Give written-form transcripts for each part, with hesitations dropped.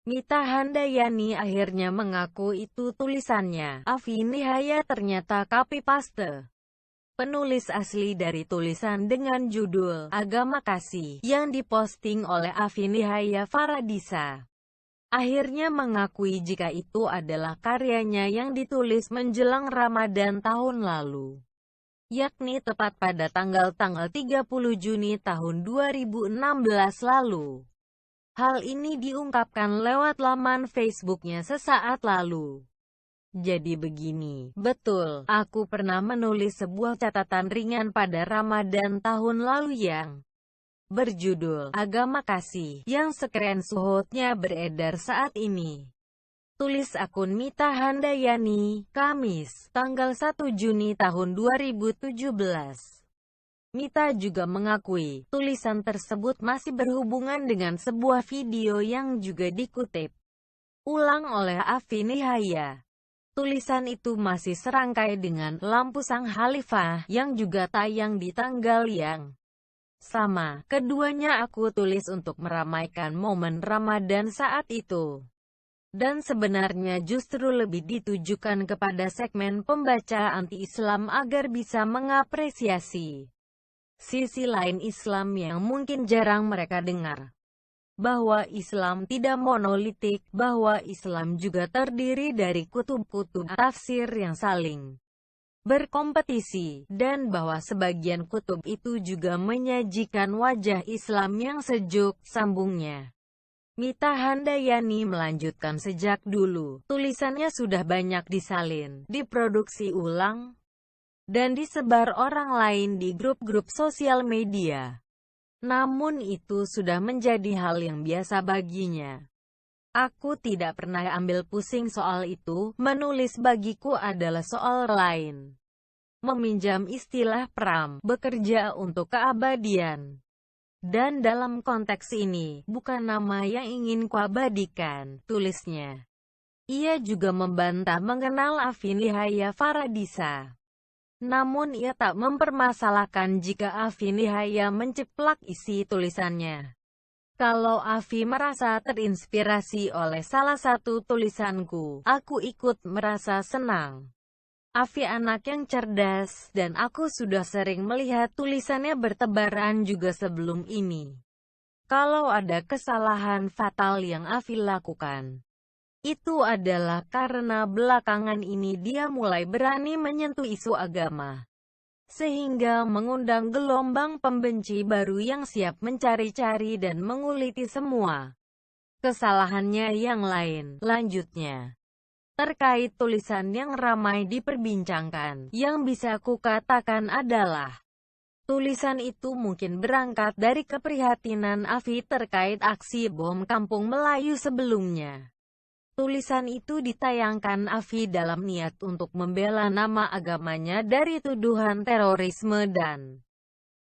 Mita Handayani akhirnya mengaku itu tulisannya. Afi Nihaya ternyata copy paste. Penulis asli dari tulisan dengan judul Agama Kasih yang diposting oleh Afi Nihaya Faradisa akhirnya mengakui jika itu adalah karyanya yang ditulis menjelang Ramadan tahun lalu, yakni tepat pada tanggal 30 Juni tahun 2016 lalu. Hal ini diungkapkan lewat laman Facebooknya sesaat lalu. Jadi begini, betul, aku pernah menulis sebuah catatan ringan pada Ramadan tahun lalu yang berjudul Agama Kasih, yang screenshot-nya beredar saat ini. Tulis akun Mita Handayani, Kamis, tanggal 1 Juni tahun 2017. Mita juga mengakui, tulisan tersebut masih berhubungan dengan sebuah video yang juga dikutip ulang oleh Afi Nihaya. Tulisan itu masih serangkai dengan Lampu Sang Khalifah yang juga tayang di tanggal yang sama. Keduanya aku tulis untuk meramaikan momen Ramadan saat itu. Dan sebenarnya justru lebih ditujukan kepada segmen pembaca anti-Islam agar bisa mengapresiasi sisi lain Islam yang mungkin jarang mereka dengar. Bahwa Islam tidak monolitik, bahwa Islam juga terdiri dari kutub-kutub tafsir yang saling berkompetisi, dan bahwa sebagian kutub itu juga menyajikan wajah Islam yang sejuk, sambungnya. Mita Handayani melanjutkan, sejak dulu, tulisannya sudah banyak disalin, diproduksi ulang, dan disebar orang lain di grup-grup sosial media. Namun itu sudah menjadi hal yang biasa baginya. Aku tidak pernah ambil pusing soal itu, menulis bagiku adalah soal lain. Meminjam istilah Pram, bekerja untuk keabadian. Dan dalam konteks ini, bukan nama yang ingin kuabadikan, tulisnya. Ia juga membantah mengenal Afi Nihaya Faradisa. Namun ia tak mempermasalahkan jika Afi Nihaya menceplak isi tulisannya. Kalau Afi merasa terinspirasi oleh salah satu tulisanku, aku ikut merasa senang. Afi anak yang cerdas, dan aku sudah sering melihat tulisannya bertebaran juga sebelum ini. Kalau ada kesalahan fatal yang Afi lakukan, itu adalah karena belakangan ini dia mulai berani menyentuh isu agama, sehingga mengundang gelombang pembenci baru yang siap mencari-cari dan menguliti semua kesalahannya yang lain. Lanjutnya, terkait tulisan yang ramai diperbincangkan, yang bisa kukatakan adalah tulisan itu mungkin berangkat dari keprihatinan Afi terkait aksi bom kampung Melayu sebelumnya. Tulisan itu ditayangkan Afi dalam niat untuk membela nama agamanya dari tuduhan terorisme dan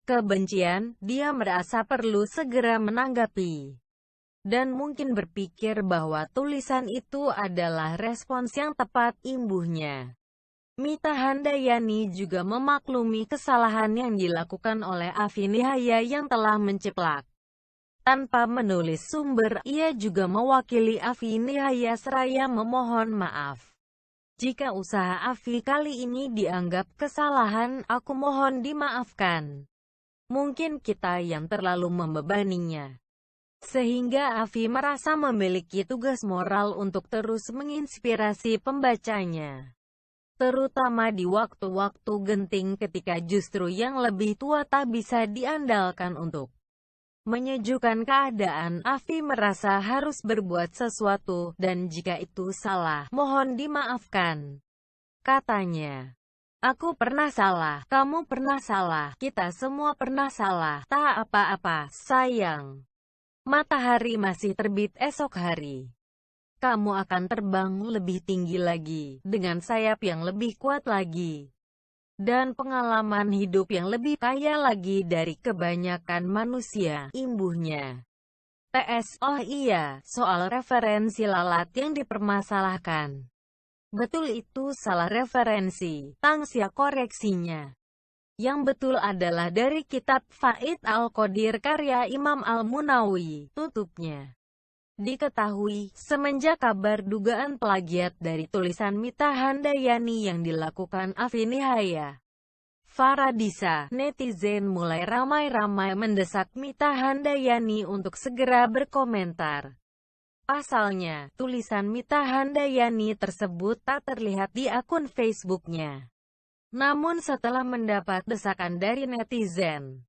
kebencian. Dia merasa perlu segera menanggapi, dan mungkin berpikir bahwa tulisan itu adalah respons yang tepat, imbuhnya. Mita Handayani juga memaklumi kesalahan yang dilakukan oleh Afi Nihaya yang telah menceplak tanpa menulis sumber. Ia juga mewakili Afi Nihaya seraya memohon maaf jika usaha Afi kali ini dianggap kesalahan. Aku mohon dimaafkan. Mungkin kita yang terlalu membebaninya, sehingga Afi merasa memiliki tugas moral untuk terus menginspirasi pembacanya, terutama di waktu-waktu genting ketika justru yang lebih tua tak bisa diandalkan untuk menyejukkan keadaan. Afi merasa harus berbuat sesuatu, dan jika itu salah, mohon dimaafkan, katanya. Aku pernah salah, kamu pernah salah, kita semua pernah salah, tak apa-apa, sayang. Matahari masih terbit esok hari. Kamu akan terbang lebih tinggi lagi, dengan sayap yang lebih kuat lagi, dan pengalaman hidup yang lebih kaya lagi dari kebanyakan manusia, imbuhnya. PS, oh iya, soal referensi lalat yang dipermasalahkan. Betul, itu salah referensi, tangsia koreksinya. Yang betul adalah dari kitab Faid Al-Qadir karya Imam Al-Munawi, tutupnya. Diketahui, semenjak kabar dugaan plagiat dari tulisan Mita Handayani yang dilakukan Afi Nihaya Faradisa, netizen mulai ramai-ramai mendesak Mita Handayani untuk segera berkomentar. Pasalnya, tulisan Mita Handayani tersebut tak terlihat di akun Facebooknya. Namun setelah mendapat desakan dari netizen,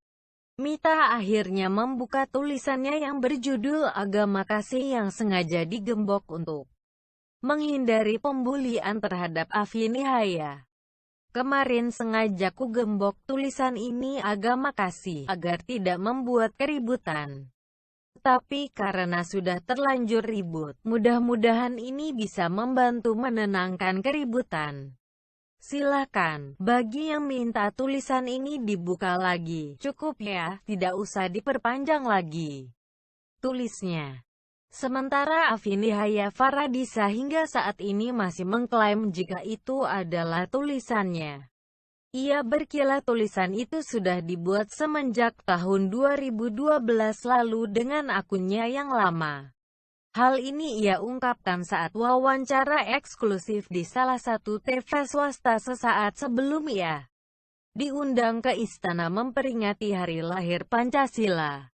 Mita akhirnya membuka tulisannya yang berjudul Agama Kasih yang sengaja digembok untuk menghindari pembulian terhadap Afi Nihaya. Kemarin sengaja ku gembok tulisan ini Agama Kasih agar tidak membuat keributan. Tapi karena sudah terlanjur ribut, mudah-mudahan ini bisa membantu menenangkan keributan. Silakan, bagi yang minta tulisan ini dibuka lagi, cukup ya, tidak usah diperpanjang lagi, tulisnya. Sementara Afi Nihaya Faradisa hingga saat ini masih mengklaim jika itu adalah tulisannya. Ia berkilah tulisan itu sudah dibuat semenjak tahun 2012 lalu dengan akunnya yang lama. Hal ini ia ungkapkan saat wawancara eksklusif di salah satu TV swasta sesaat sebelum ia diundang ke istana memperingati Hari Lahir Pancasila.